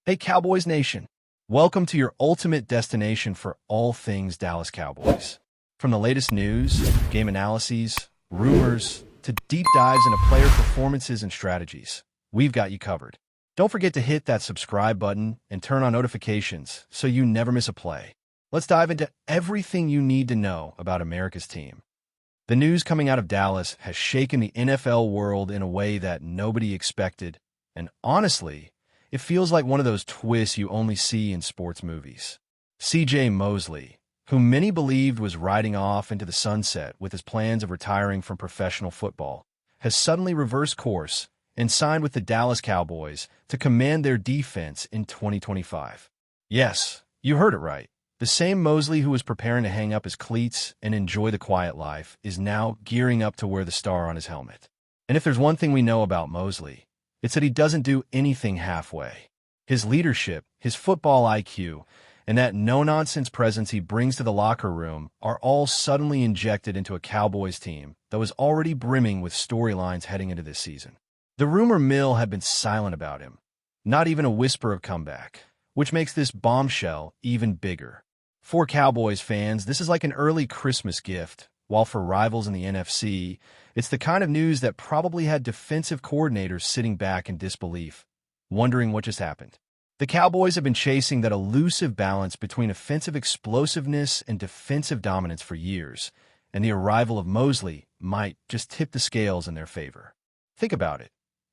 Hey, Cowboys Nation. Welcome to your ultimate destination for all things Dallas Cowboys. From the latest news, game analyses, rumors, to deep dives into player performances and strategies, we've got you covered. Don't forget to hit that subscribe button and turn on notifications so you never miss a play. Let's dive into everything you need to know about America's team. The news coming out of Dallas has shaken the NFL world in a way that nobody expected, and honestly, it feels like one of those twists you only see in sports movies. C.J. Mosley, whom many believed was riding off into the sunset with his plans of retiring from professional football, has suddenly reversed course and signed with the Dallas Cowboys to command their defense in 2025. Yes, you heard it right. The same Mosley who was preparing to hang up his cleats and enjoy the quiet life is now gearing up to wear the star on his helmet. And if there's one thing we know about Mosley, it's that he doesn't do anything halfway. His leadership, his football IQ, and that no-nonsense presence he brings to the locker room are all suddenly injected into a Cowboys team that was already brimming with storylines heading into this season. The rumor mill had been silent about him, not even a whisper of comeback, which makes this bombshell even bigger. For Cowboys fans, this is like an early Christmas gift, while for rivals in the NFC, it's the kind of news that probably had defensive coordinators sitting back in disbelief, wondering what just happened. The Cowboys have been chasing that elusive balance between offensive explosiveness and defensive dominance for years, and the arrival of Mosley might just tip the scales in their favor. Think about it.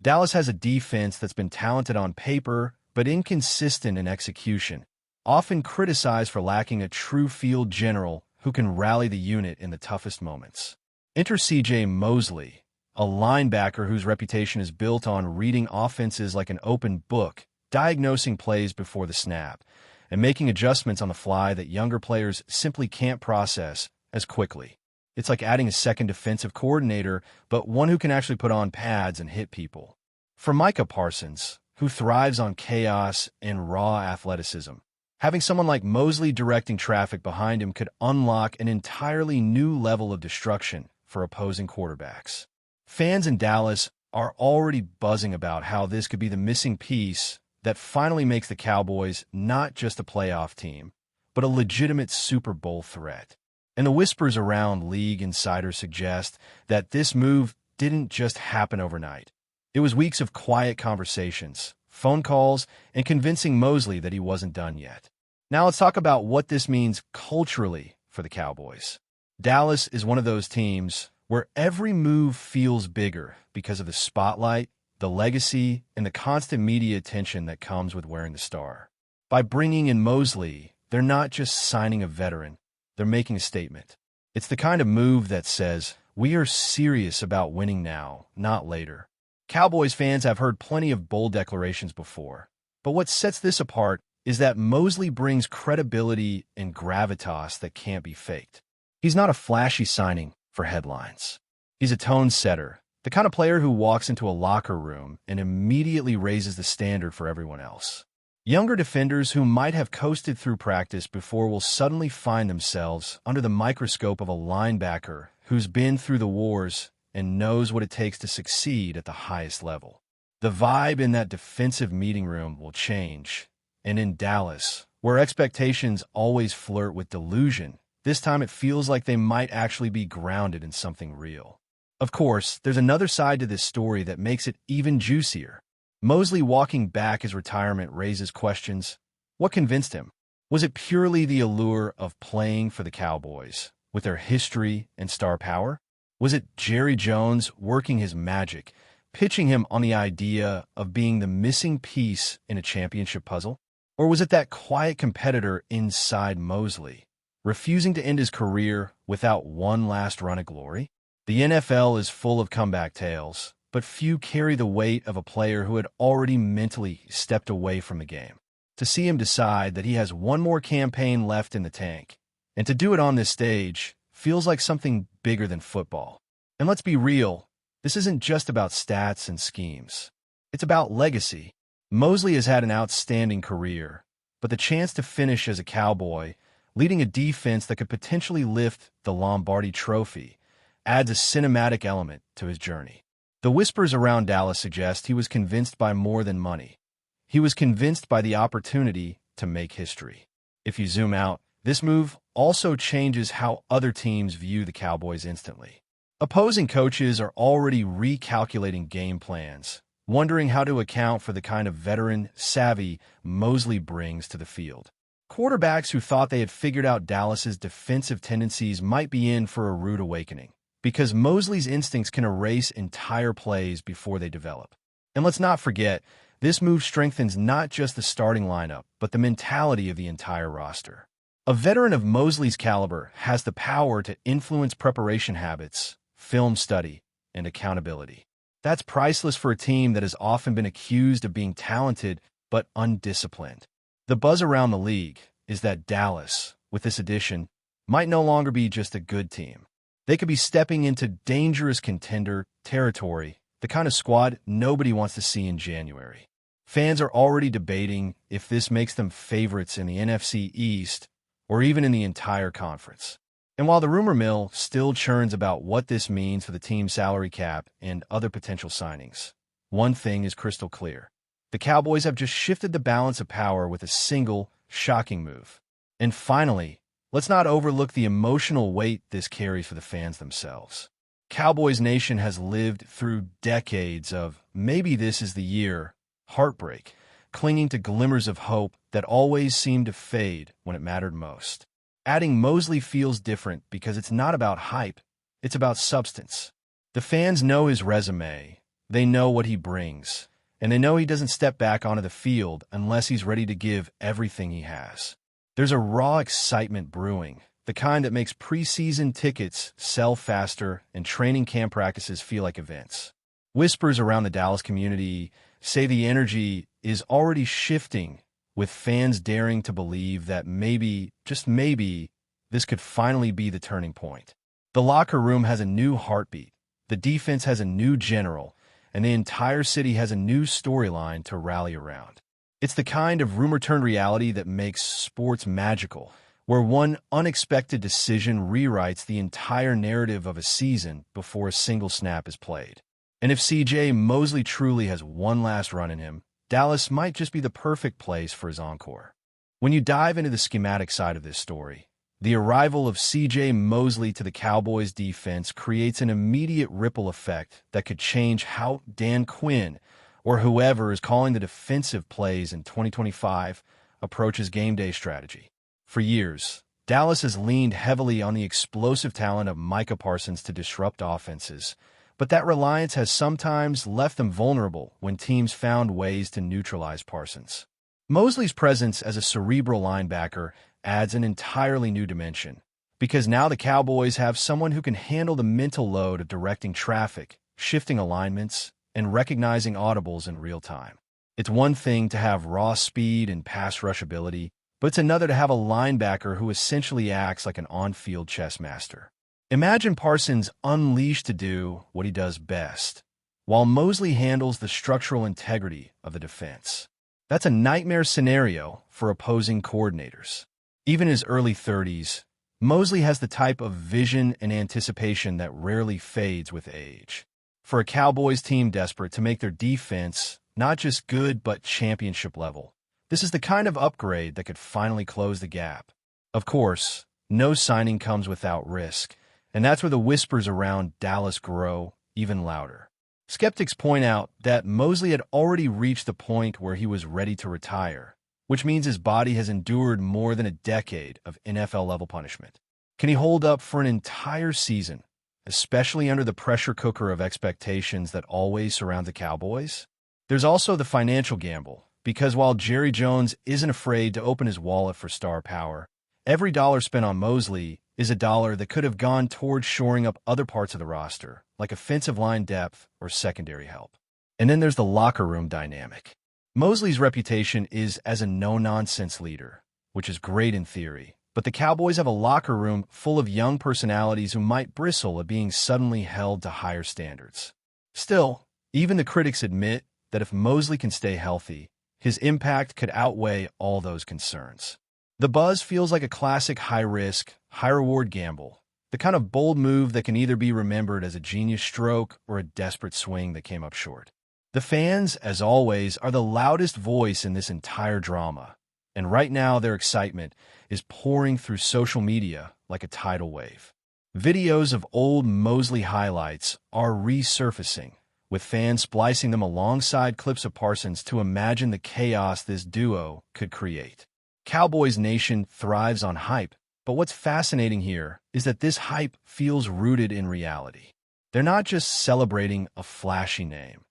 Dallas has a defense that's been talented on paper, but inconsistent in execution, often criticized for lacking a true field general who can rally the unit in the toughest moments. Enter C.J. Mosley, a linebacker whose reputation is built on reading offenses like an open book, diagnosing plays before the snap, and making adjustments on the fly that younger players simply can't process as quickly. It's like adding a second defensive coordinator, but one who can actually put on pads and hit people. For Micah Parsons, who thrives on chaos and raw athleticism, having someone like Mosley directing traffic behind him could unlock an entirely new level of destruction for opposing quarterbacks. Fans in Dallas are already buzzing about how this could be the missing piece that finally makes the Cowboys not just a playoff team, but a legitimate Super Bowl threat. And the whispers around league insiders suggest that this move didn't just happen overnight. It was weeks of quiet conversations, phone calls, and convincing Mosley that he wasn't done yet. Now let's talk about what this means culturally for the Cowboys. Dallas is one of those teams where every move feels bigger because of the spotlight, the legacy, and the constant media attention that comes with wearing the star. By bringing in Mosley, they're not just signing a veteran, they're making a statement. It's the kind of move that says, we are serious about winning now, not later. Cowboys fans have heard plenty of bold declarations before, but what sets this apart is that Mosley brings credibility and gravitas that can't be faked. He's not a flashy signing for headlines. He's a tone setter, the kind of player who walks into a locker room and immediately raises the standard for everyone else. Younger defenders who might have coasted through practice before will suddenly find themselves under the microscope of a linebacker who's been through the wars and knows what it takes to succeed at the highest level. The vibe in that defensive meeting room will change, and in Dallas, where expectations always flirt with delusion, this time it feels like they might actually be grounded in something real. Of course, there's another side to this story that makes it even juicier. Mosley walking back his retirement raises questions. What convinced him? Was it purely the allure of playing for the Cowboys, with their history and star power? Was it Jerry Jones working his magic, pitching him on the idea of being the missing piece in a championship puzzle? Or was it that quiet competitor inside Mosley, refusing to end his career without one last run at glory? The NFL is full of comeback tales, but few carry the weight of a player who had already mentally stepped away from the game. To see him decide that he has one more campaign left in the tank, and to do it on this stage, feels like something bigger than football. And let's be real, this isn't just about stats and schemes. It's about legacy. Mosley has had an outstanding career, but the chance to finish as a Cowboy, leading a defense that could potentially lift the Lombardi Trophy, adds a cinematic element to his journey. The whispers around Dallas suggest he was convinced by more than money. He was convinced by the opportunity to make history. If you zoom out, this move also changes how other teams view the Cowboys instantly. Opposing coaches are already recalculating game plans, wondering how to account for the kind of veteran savvy Mosley brings to the field. Quarterbacks who thought they had figured out Dallas's defensive tendencies might be in for a rude awakening, because Mosley's instincts can erase entire plays before they develop. And let's not forget, this move strengthens not just the starting lineup, but the mentality of the entire roster. A veteran of Mosley's caliber has the power to influence preparation habits, film study, and accountability. That's priceless for a team that has often been accused of being talented but undisciplined. The buzz around the league is that Dallas, with this addition, might no longer be just a good team. They could be stepping into dangerous contender territory, the kind of squad nobody wants to see in January. Fans are already debating if this makes them favorites in the NFC East or even in the entire conference. And while the rumor mill still churns about what this means for the team's salary cap and other potential signings, one thing is crystal clear. The Cowboys have just shifted the balance of power with a single, shocking move. And finally, let's not overlook the emotional weight this carries for the fans themselves. Cowboys Nation has lived through decades of maybe this is the year heartbreak, clinging to glimmers of hope that always seemed to fade when it mattered most. Adding Mosley feels different because it's not about hype, it's about substance. The fans know his resume, they know what he brings, and they know he doesn't step back onto the field unless he's ready to give everything he has. There's a raw excitement brewing, the kind that makes preseason tickets sell faster and training camp practices feel like events. Whispers around the Dallas community say the energy is already shifting, with fans daring to believe that maybe, just maybe, this could finally be the turning point. The locker room has a new heartbeat, the defense has a new general, and the entire city has a new storyline to rally around. It's the kind of rumor-turned-reality that makes sports magical, where one unexpected decision rewrites the entire narrative of a season before a single snap is played. And if C.J. Mosley truly has one last run in him, Dallas might just be the perfect place for his encore. When you dive into the schematic side of this story, the arrival of C.J. Mosley to the Cowboys defense creates an immediate ripple effect that could change how Dan Quinn, or whoever is calling the defensive plays in 2025, approaches game day strategy. For years, Dallas has leaned heavily on the explosive talent of Micah Parsons to disrupt offenses, but that reliance has sometimes left them vulnerable when teams found ways to neutralize Parsons. Mosley's presence as a cerebral linebacker adds an entirely new dimension, because now the Cowboys have someone who can handle the mental load of directing traffic, shifting alignments, and recognizing audibles in real time. It's one thing to have raw speed and pass rush ability, but it's another to have a linebacker who essentially acts like an on-field chess master. Imagine Parsons unleashed to do what he does best, while Mosley handles the structural integrity of the defense. That's a nightmare scenario for opposing coordinators. Even in his early 30s, Mosley has the type of vision and anticipation that rarely fades with age. For a Cowboys team desperate to make their defense not just good but championship level, this is the kind of upgrade that could finally close the gap. Of course, no signing comes without risk, and that's where the whispers around Dallas grow even louder. Skeptics point out that Mosley had already reached the point where he was ready to retire, which means his body has endured more than a decade of NFL-level punishment. Can he hold up for an entire season, especially under the pressure cooker of expectations that always surround the Cowboys? There's also the financial gamble, because while Jerry Jones isn't afraid to open his wallet for star power, every dollar spent on Mosley is a dollar that could have gone towards shoring up other parts of the roster, like offensive line depth or secondary help. And then there's the locker room dynamic. Mosley's reputation is as a no-nonsense leader, which is great in theory, but the Cowboys have a locker room full of young personalities who might bristle at being suddenly held to higher standards. Still, even the critics admit that if Mosley can stay healthy, his impact could outweigh all those concerns. The buzz feels like a classic high-risk, high-reward gamble, the kind of bold move that can either be remembered as a genius stroke or a desperate swing that came up short. The fans, as always, are the loudest voice in this entire drama, and right now their excitement is pouring through social media like a tidal wave. Videos of old Mosley highlights are resurfacing, with fans splicing them alongside clips of Parsons to imagine the chaos this duo could create. Cowboys Nation thrives on hype, but what's fascinating here is that this hype feels rooted in reality. They're not just celebrating a flashy name.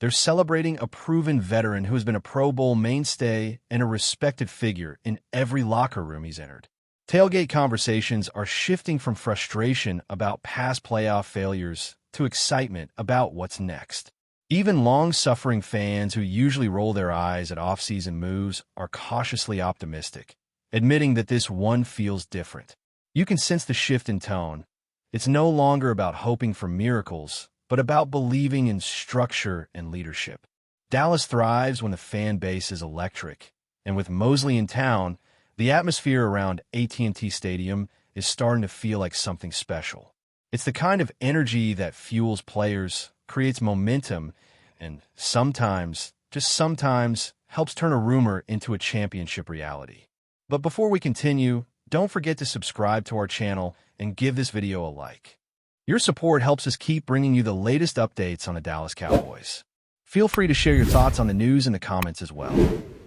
They're celebrating a proven veteran who has been a Pro Bowl mainstay and a respected figure in every locker room he's entered. Tailgate conversations are shifting from frustration about past playoff failures to excitement about what's next. Even long-suffering fans who usually roll their eyes at off-season moves are cautiously optimistic, admitting that this one feels different. You can sense the shift in tone. It's no longer about hoping for miracles, but about believing in structure and leadership. Dallas thrives when the fan base is electric, and with Mosley in town, the atmosphere around AT&T Stadium is starting to feel like something special. It's the kind of energy that fuels players, creates momentum, and sometimes, just sometimes, helps turn a rumor into a championship reality. But before we continue, don't forget to subscribe to our channel and give this video a like. Your support helps us keep bringing you the latest updates on the Dallas Cowboys. Feel free to share your thoughts on the news in the comments as well.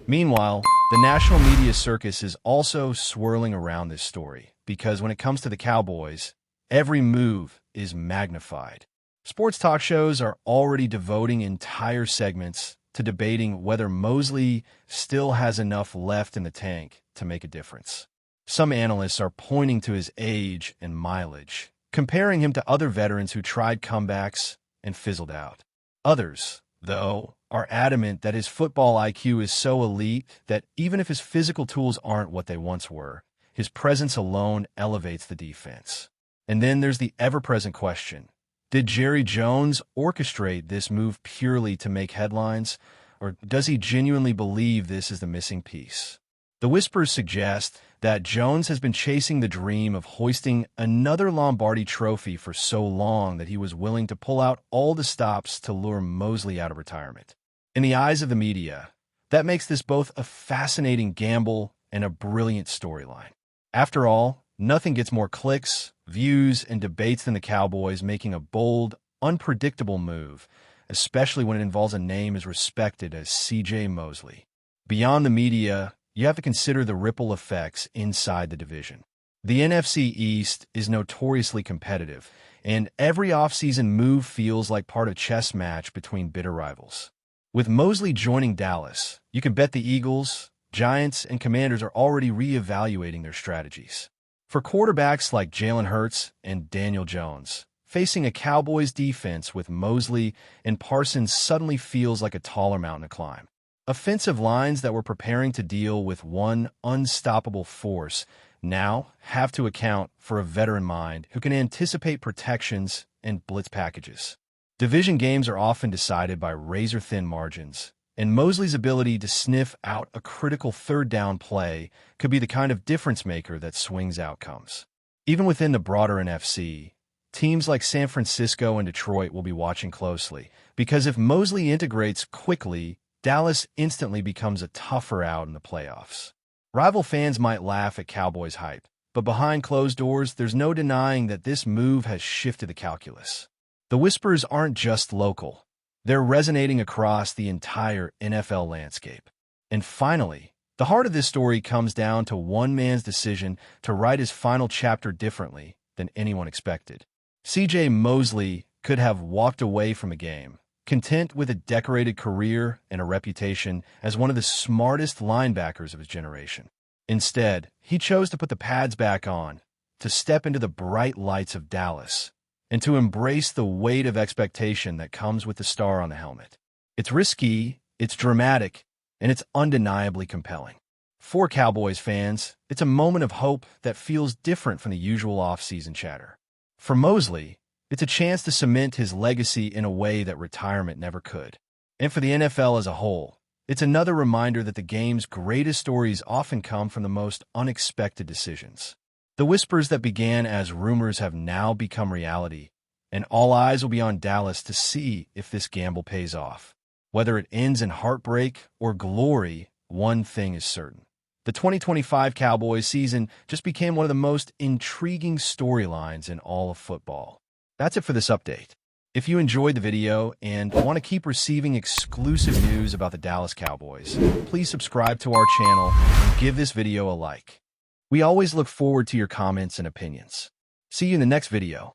Meanwhile, the national media circus is also swirling around this story, because when it comes to the Cowboys, every move is magnified. Sports talk shows are already devoting entire segments to debating whether Mosley still has enough left in the tank to make a difference. Some analysts are pointing to his age and mileage, comparing him to other veterans who tried comebacks and fizzled out. Others, though, are adamant that his football IQ is so elite that even if his physical tools aren't what they once were, his presence alone elevates the defense. And then there's the ever-present question: did Jerry Jones orchestrate this move purely to make headlines, or does he genuinely believe this is the missing piece? The whispers suggest that Jones has been chasing the dream of hoisting another Lombardi trophy for so long that he was willing to pull out all the stops to lure Mosley out of retirement. In the eyes of the media, that makes this both a fascinating gamble and a brilliant storyline. After all, nothing gets more clicks, views, and debates than the Cowboys making a bold, unpredictable move, especially when it involves a name as respected as C.J. Mosley. Beyond the media, you have to consider the ripple effects inside the division. The NFC East is notoriously competitive, and every offseason move feels like part of a chess match between bitter rivals. With Mosley joining Dallas, you can bet the Eagles, Giants, and Commanders are already reevaluating their strategies. For quarterbacks like Jalen Hurts and Daniel Jones, facing a Cowboys defense with Mosley and Parsons suddenly feels like a taller mountain to climb. Offensive lines that were preparing to deal with one unstoppable force now have to account for a veteran mind who can anticipate protections and blitz packages. Division games are often decided by razor-thin margins, and Mosley's ability to sniff out a critical third-down play could be the kind of difference-maker that swings outcomes. Even within the broader NFC, teams like San Francisco and Detroit will be watching closely, because if Mosley integrates quickly, Dallas instantly becomes a tougher out in the playoffs. Rival fans might laugh at Cowboys' hype, but behind closed doors, there's no denying that this move has shifted the calculus. The whispers aren't just local. They're resonating across the entire NFL landscape. And finally, the heart of this story comes down to one man's decision to write his final chapter differently than anyone expected. C.J. Mosley could have walked away from the game, content with a decorated career and a reputation as one of the smartest linebackers of his generation. Instead, he chose to put the pads back on, to step into the bright lights of Dallas, and to embrace the weight of expectation that comes with the star on the helmet. It's risky, it's dramatic, and it's undeniably compelling. For Cowboys fans, it's a moment of hope that feels different from the usual off-season chatter. For Mosley, it's a chance to cement his legacy in a way that retirement never could. And for the NFL as a whole, it's another reminder that the game's greatest stories often come from the most unexpected decisions. The whispers that began as rumors have now become reality, and all eyes will be on Dallas to see if this gamble pays off. Whether it ends in heartbreak or glory, one thing is certain. The 2025 Cowboys season just became one of the most intriguing storylines in all of football. That's it for this update. If you enjoyed the video and want to keep receiving exclusive news about the Dallas Cowboys, please subscribe to our channel and give this video a like. We always look forward to your comments and opinions. See you in the next video.